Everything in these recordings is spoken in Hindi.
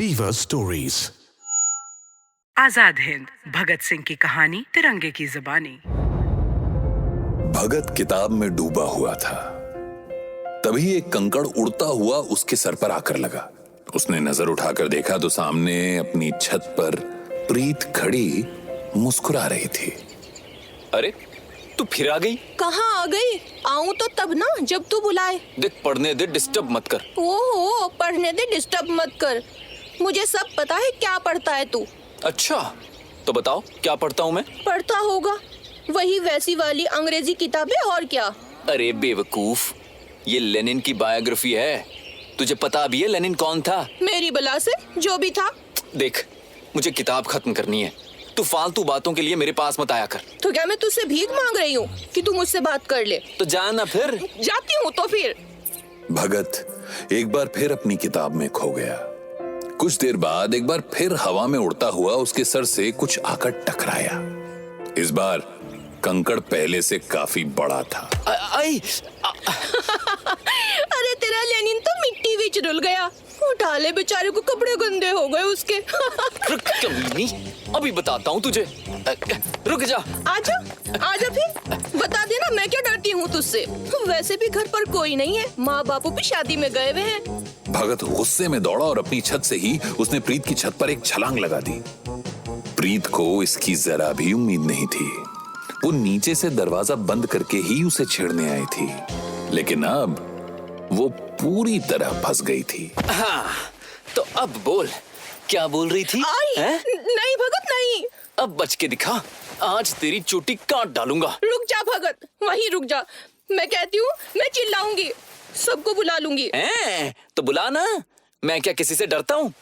Fever stories. आजाद हिंद भगत सिंह की कहानी तिरंगे की जुबानी। भगत किताब में डूबा हुआ था। तभी एक कंकड़ उड़ता हुआ उसके सर पर आकर लगा। उसने नजर उठाकर देखा तो सामने अपनी छत पर प्रीत खड़ी मुस्कुरा रही थी। अरे तू फिर आ गई? कहाँ आ गई? आऊं तो तब ना जब तू बुलाए। देख, पढ़ने दे, डिस्टर्ब मत कर। ओहो, पढ़ने दे, डिस्टर्ब मत कर। मुझे सब पता है क्या पढ़ता है तू। अच्छा तो बताओ क्या पढ़ता हूँ मैं? पढ़ता होगा वही वैसी वाली अंग्रेजी किताबें, और क्या। अरे बेवकूफ, ये लेनिन की बायोग्राफी है। तुझे पता भी है लेनिन कौन था? मेरी बला से जो भी था। देख, मुझे किताब खत्म करनी है। तू फालतू बातों के लिए मेरे पास मत आया कर। तो क्या मैं तुझसे भीख मांग रही हूँ कि तू मुझसे बात कर ले? तो जाना फिर। जाती हूँ तो फिर। भगत एक बार फिर अपनी किताब में खो गया। कुछ देर बाद एक बार फिर हवा में उड़ता हुआ उसके सर से कुछ आकर टकराया। इस बार कंकड़ पहले से काफी बड़ा था। अरे तेरा लेनिन तो मिट्टी विच डुल गया। उठा ले, बेचारे को कपड़े गंदे हो गए उसके। रुक कमीनी, अभी बताता हूँ तुझे। रुक जा। आजा आजा फिर बता देना, मैं क्या डरती हूँ तुझसे। वैसे भी घर पर कोई नहीं है, माँ बापू भी शादी में गए हुए हैं। भगत गुस्से में दौड़ा और अपनी छत से ही उसने प्रीत की छत पर एक छलांग लगा दी। प्रीत को इसकी जरा भी उम्मीद नहीं थी। वो नीचे से दरवाजा बंद करके ही उसे छेड़ने आई थी, लेकिन अब वो पूरी तरह फंस गई थी। हाँ, तो अब बोल, क्या बोल रही थी? नहीं भगत नहीं। अब बच के दिखा, आज तेरी चोटी काट डालूंगा। रुक जा भगत, वहीं रुक जा। मैं कहती हूँ मैं चिल्लाऊंगी, सबको बुला लूंगी। तो बुला ना, मैं क्या किसी से डरता हूँ?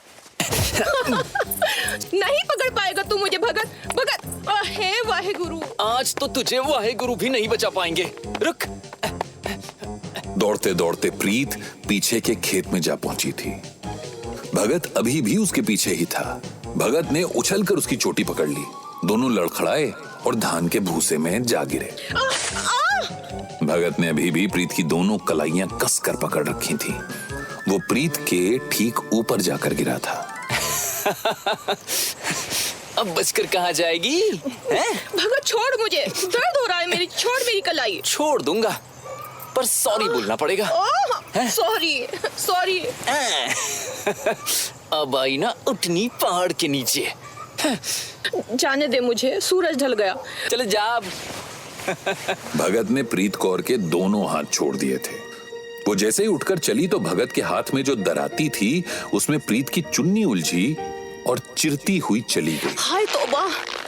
नहीं पकड़ पाएगा तू मुझे भगत। भगत, हे वाहे गुरु। आज तो तुझे वाहे गुरु भी नहीं बचा पाएंगे। रुक। दौड़ते दौड़ते प्रीत पीछे के खेत में जा पहुंची थी। भगत अभी भी उसके पीछे ही था। भगत ने उछलकर उसकी चोटी पकड़ ली। दोनों लड़खड़ाए और धान के भूसे में जा गिरे। भगत ने अभी भी प्रीत की दोनों कलाइयां कसकर पकड़ रखी थी। वो प्रीत के ठीक ऊपर जाकर गिरा था। अब बचकर कहाँ जाएगी? भगत छोड़ मुझे, दर्द हो रहा है मेरी, छोड़ मेरी कलाई। छोड़ दूंगा, पर सॉरी बोलना पड़ेगा। Sorry sorry. अब आई ना उठनी पहाड़ के नीचे। जाने दे मुझे, सूरज ढल गया। चले जा अब। भगत ने प्रीत कौर के दोनों हाथ छोड़ दिए थे। वो जैसे ही उठकर चली तो भगत के हाथ में जो दराती थी उसमें प्रीत की चुन्नी उलझी और चिरती हुई चली गई। हाय तौबा,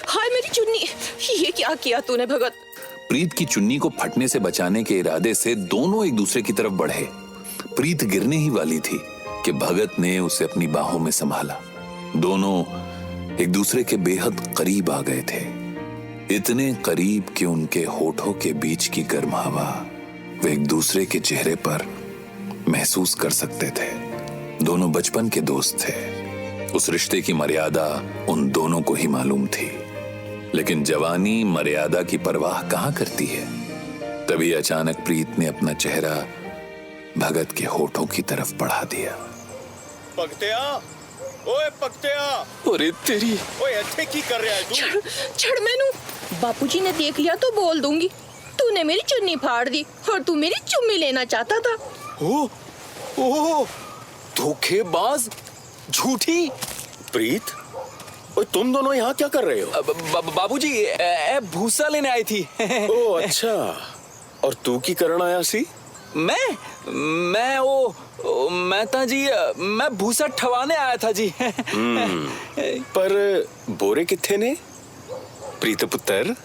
हाय मेरी चुन्नी, ये क्या किया तूने भगत? प्रीत की चुन्नी को फटने से बचाने के इरादे से दोनों एक दूसरे की तरफ बढ़े। प्रीत गिरने ही वाली थी कि भगत ने उसे अपनी बाहों में संभाला। दोनों एक दूसरे के बेहद करीब आ गए थे, इतने करीब कि उनके होठों के बीच की गर्म हवा वे एक दूसरे के चेहरे पर महसूस कर सकते थे। दोनों बचपन के दोस्त थे। उस रिश्ते की मर्यादा उन दोनों को ही मालूम थी, लेकिन जवानी मर्यादा की परवाह कहां करती है। तभी अचानक प्रीत ने अपना चेहरा भगत के होठों की तरफ बढ़ा दिया। पगतिया, ओए पगतिया। अरे तेरी, ओए ऐसे की कर रहा है तू? छड़ मैनू, बापूजी ने देख लिया तो बोल दूंगी। तूने मेरी चुन्नी फाड़ दी और तू मेरी चुम्मी लेना चाहता था। ओ, धोखेबाज, झूठी। प्रीत, ओए तुम दोनों यहाँ क्या कर रहे हो? बाबूजी भूसा लेने आई थी। ओह अच्छा, और तू की करण आया सी? मैं था जी, मैं भूसा ठवाने आया था जी। पर बोरे किथे ने प्रीत पुत्र?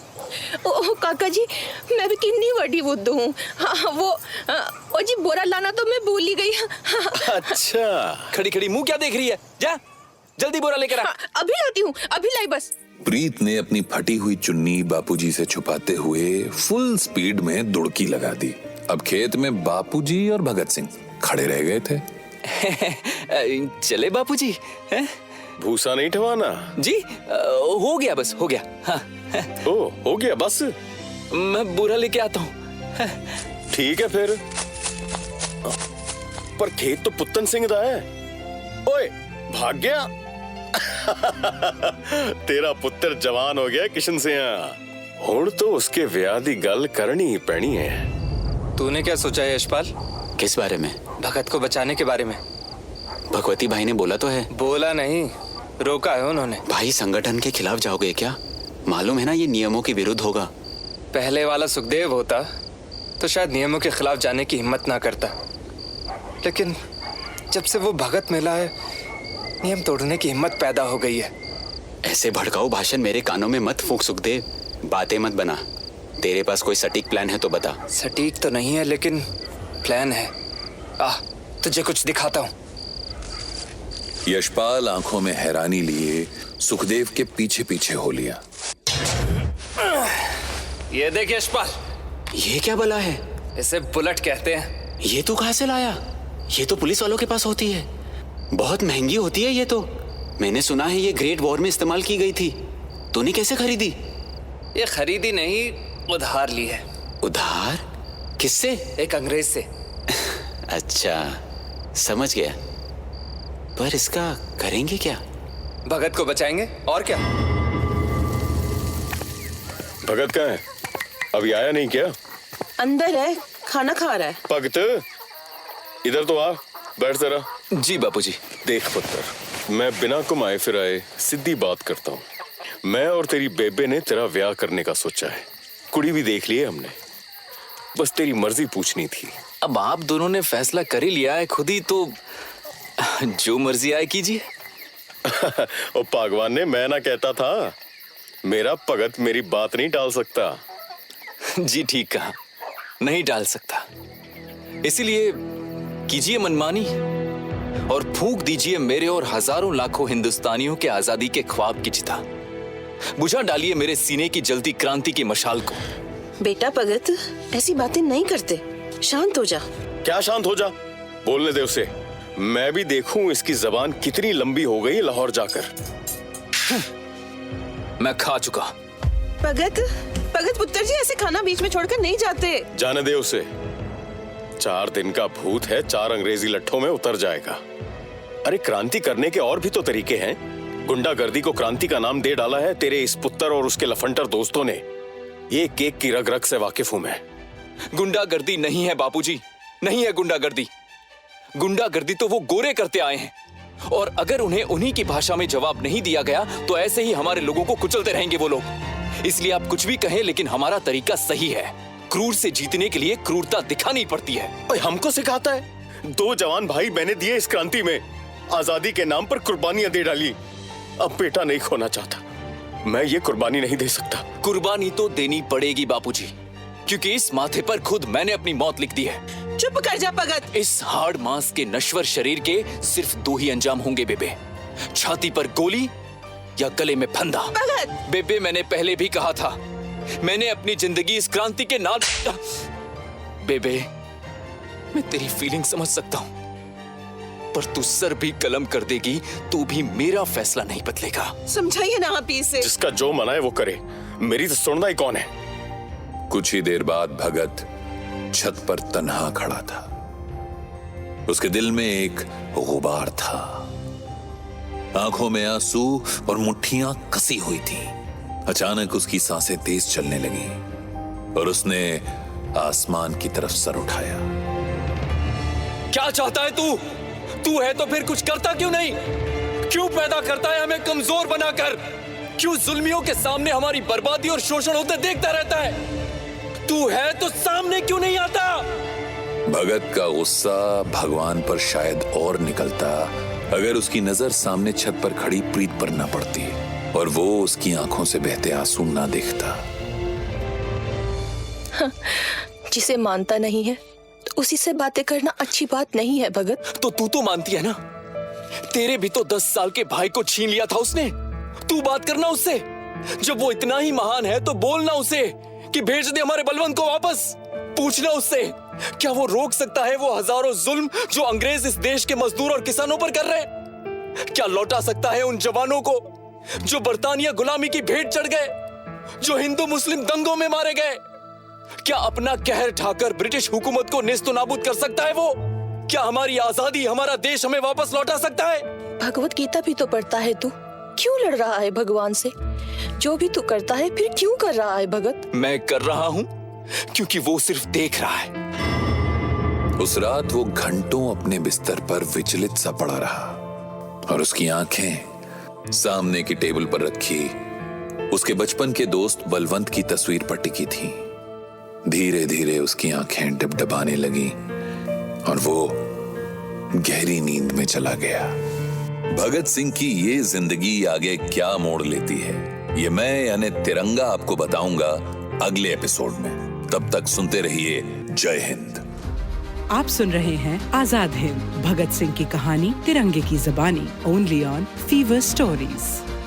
ओह काका जी, मैं भी कितनी बड़ी बुद्धू हूँ। हाँ, वो जी बोरा लाना तो मैं भूल ही गई। अच्छा, खड़ी खड़ी मुंह क्या देख रही है? जा जल्दी बोरा लेकर आ। हाँ, अभी लाती हूँ, अभी लाई बस। प्रीत ने अपनी फटी हुई चुन्नी बापूजी से छुपाते हुए फुल स्पीड में दुड़की लगा दी। अब खेत में बापूजी और भगत सिंह खड़े रह गए थे। चले बापूजी? भूसा नहीं ठवाना जी? हो गया, बस हो गया। हाँ। ओ, हो गया बस। मैं बोरा लेके आता हूँ। ठीक है फिर। पर खेत तो पुत्तन सिंह दा है। ओए भाग गया। तेरा पुत्र जवान हो गया किशन सिंह। हुण तो उसके ब्याह दी गल करनी ही पैनी है। तूने क्या सोचा है यशपाल? किस बारे में? भगत को बचाने के बारे में। भगवती भाई ने बोला तो है। बोला नहीं, रोका है उन्होंने। भाई संगठन के खिलाफ जाओगे क्या? मालूम है ना ये नियमों के विरुद्ध होगा। पहले वाला सुखदेव होता तो शायद नियमों के खिलाफ जाने की हिम्मत ना करता, लेकिन जब से वो भगत मिला है नियम तोड़ने की हिम्मत पैदा हो गई है। ऐसे भड़काऊ भाषण मेरे कानों में मत फूंक सुखदेव, बातें मत बना। तेरे पास कोई सटीक प्लान है तो बता। सटीक तो नहीं है लेकिन प्लान है। तुझे कुछ दिखाता हूँ। यशपाल आंखों में हैरानी लिए सुखदेव के पीछे पीछे हो लिया। ये देख यशपाल, ये क्या बला है? इसे बुलेट कहते हैं। ये तू कहाँ से लाया? ये तो पुलिस वालों के पास होती है, बहुत महंगी होती है ये तो। मैंने सुना है ये ग्रेट वॉर में इस्तेमाल की गई थी। तूने कैसे खरीदी? ये खरीदी नहीं, उधार ली है। उधार? किससे? एक अंग्रेज से। अच्छा समझ गया। पर इसका करेंगे क्या? भगत को बचाएंगे और क्या। भगत कहाँ है? अभी आया नहीं क्या? अंदर है, खाना खा रहा है। भगत इधर तो आ, बैठ जरा। जी बापूजी। देख पुत्र, मैं बिना घुमाए फिराए सीधी बात करता हूँ। मैं और तेरी बेबे ने तेरा ब्याह करने का सोचा है। कुड़ी भी देख ली है हमने, बस तेरी मर्जी पूछनी थी। अब आप दोनों ने फैसला कर ही लिया है खुद ही, तो जो मर्जी आए कीजिए। और भगवान ने मैं ना कहता था, मेरा भगत मेरी बात नहीं टाल सकता। जी ठीक कहा, नहीं डाल सकता। इसीलिए कीजिए मनमानी और फूंक दीजिए मेरे और हजारों लाखों हिंदुस्तानियों के आजादी के ख्वाब की चिता। बुझा डालिए मेरे सीने की जलती क्रांति की मशाल को। बेटा भगत, ऐसी बातें नहीं करते, शांत हो जा। क्या शांत हो जा? बोलने दे उसे, मैं भी देखूं इसकी जबान कितनी लंबी हो गई लाहौर जाकर। मैं खा चुका। भगत, भगत पुत्र जी ऐसे खाना बीच में छोड़कर नहीं जाते। जाने दे उसे, 4 दिन का भूत है, 4 अंग्रेजी लट्ठों में उतर जाएगा। अरे क्रांति करने के और भी तो तरीके हैं। गुंडागर्दी को क्रांति का नाम दे डाला है तेरे इस पुत्र और उसके लफंटर दोस्तों ने। ये केक की रग रग से वाकिफ हूं मैं। गुंडागर्दी नहीं है बापूजी, नहीं है गुंडागर्दी। गुंडागर्दी तो वो गोरे करते आए हैं, और अगर उन्हें उन्हीं की भाषा में जवाब नहीं दिया गया तो ऐसे ही हमारे लोगों को कुचलते रहेंगे वो लोग। इसलिए आप कुछ भी कहें, लेकिन हमारा तरीका सही है। क्रूर से जीतने के लिए क्रूरता दिखानी पड़ती है। ओए हमको सिखाता है? 2 जवान भाई मैंने दिए इस क्रांति में, आजादी के नाम पर कुर्बानियां दे डाली। अब बेटा नहीं खोना चाहता, मैं ये कुर्बानी नहीं दे सकता। कुर्बानी तो देनी पड़ेगी बापूजी, क्योंकि इस माथे पर खुद मैंने अपनी मौत लिख दी है। चुप कर जा भगत। इस हार्ड मांस के नश्वर शरीर के सिर्फ 2 ही अंजाम होंगे बेबे, छाती पर गोली या गले में फंदा। भगत! बेबे मैंने पहले भी कहा था, मैंने अपनी जिंदगी इस क्रांति के नाम। बेबे मैं तेरी फीलिंग समझ सकता हूं, पर तू सर भी कलम कर देगी तो भी मेरा फैसला नहीं बदलेगा। समझाइए ना आप इसे। जिसका जो मना है वो करे, मेरी तो सुनना ही कौन है। कुछ ही देर बाद भगत छत पर तन्हा खड़ा था। उसके दिल में एक गुबार था, आंखों में आंसू और मुट्ठियां कसी हुई थी। अचानक उसकी सांसें तेज चलने लगी और उसने आसमान की तरफ सर उठाया। क्या चाहता है तू? तू है तो फिर कुछ करता क्यों नहीं? क्यों पैदा करता है हमें कमजोर बनाकर? क्यों जुल्मियों के सामने हमारी बर्बादी और शोषण होते देखता रहता है? तू है तो सामने क्यों नहीं आता? भगत का गुस्सा भगवान पर शायद और निकलता अगर उसकी नजर सामने छत पर खड़ी प्रीत पर न पड़ती और वो उसकी आंखों से बहते आंसू ना देखता। जिसे मानता नहीं है तो उसी से बातें करना अच्छी बात नहीं है भगत। तो तू तो मानती है ना? तेरे भी तो 10 साल के भाई को छीन लिया था उसने। तू बात करना उससे। जब वो इतना ही महान है तो बोलना उसे कि भेज दे हमारे बलवंत को वापस। पूछना उससे, क्या वो रोक सकता है वो हजारों जुल्म जो अंग्रेज इस देश के मजदूर और किसानों पर कर रहे हैं? क्या लौटा सकता है उन जवानों को जो बर्तानिया गुलामी की भेंट चढ़ गए, जो हिंदू मुस्लिम दंगों में मारे गए? क्या अपना कहर ढाकर ब्रिटिश हुकूमत को नेस्तो नाबूद कर सकता है वो? क्या हमारी आजादी, हमारा देश हमें वापस लौटा सकता है? भगवत गीता भी तो पढ़ता है तू, क्यों लड़ रहा है भगवान से? जो भी तू करता है फिर क्यों कर रहा है भगत? मैं कर रहा हूँ क्योंकि वो सिर्फ देख रहा है। उस रात वो घंटों अपने बिस्तर पर विचलित सा पड़ा रहा और उसकी आंखें सामने की टेबल पर रखी उसके बचपन के दोस्त बलवंत की तस्वीर पर टिकी थी। धीरे धीरे उसकी आंखें डबडबाने लगी और वो गहरी नींद में चला गया। भगत सिंह की ये जिंदगी आगे क्या मोड़ लेती है, ये मैं यानी तिरंगा आपको बताऊंगा अगले एपिसोड में। तब तक सुनते रहिए। जय हिंद। आप सुन रहे हैं आजाद हिंद, भगत सिंह की कहानी तिरंगे की ज़बानी, ओनली ऑन फीवर स्टोरीज।